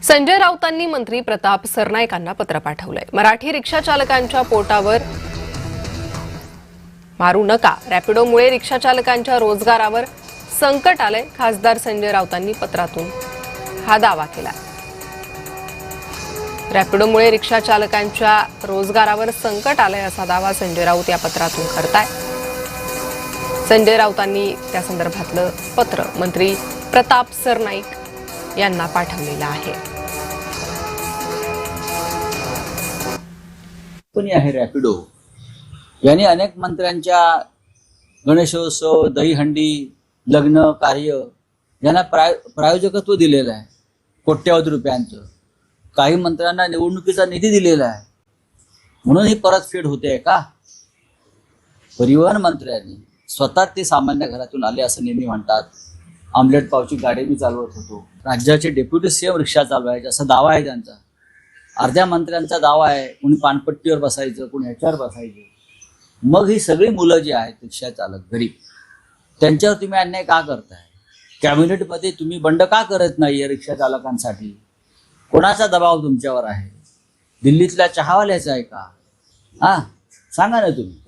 संजय राऊतांनी मंत्री प्रताप सरनाईकांना पत्र पाठवलंय। मराठी रिक्षा चालकांच्या पोटावर मारू नका, रॅपिडोमुळे रिक्षा चालकांच्या रोजगारावर संकट आलंय। खासदार संजय राऊतांनी पत्रातून हा दावा केला। रॅपिडोमुळे रिक्षा चालकांच्या रोजगारावर संकट आलंय असा दावा संजय राऊत या पत्रातून करताय। संजय राऊतांनी त्या संदर्भातलं पत्र मंत्री प्रताप सरनाईक यांना पाठवलेलं आहे। कंपनी आहे रॅपिडो, यांनी अनेक मंत्र्यांच्या गणेशोत्सव, दहीहंडी, लग्न कार्य यांना प्रायोजकत्व दिलेलं आहे कोट्यवधी रुपयांचं। काही मंत्र्यांना निवडणुकीचा निधी दिलेला आहे, म्हणून ही परतफेड होते का? परिवहन मंत्र्यांनी स्वतः ते सामान्य घरातून आले असं नेहमी म्हणतात। आमलेट पावची गाडी मी चालवत होतो, राज्याचे डेप्युटी सीएम रिक्षा चालवायचे असा दावा आहे त्यांचा। अर्ध्या मंत्र्यांचा दावा आहे कोणी पानपट्टीवर बसायचं, कोणी ह्याच्यावर बसायचं। मग ही सगळी मुलं जी आहेत रिक्षा चालक गरीब, त्यांच्यावर तुम्ही अन्याय का करताय? कॅबिनेटमध्ये तुम्ही बंड का करत नाही रिक्षा चालकांसाठी? कोणाचा दबाव तुमच्यावर आहे? दिल्लीतल्या चहावाल्याचा आहे का? सांगा ना तुम्ही।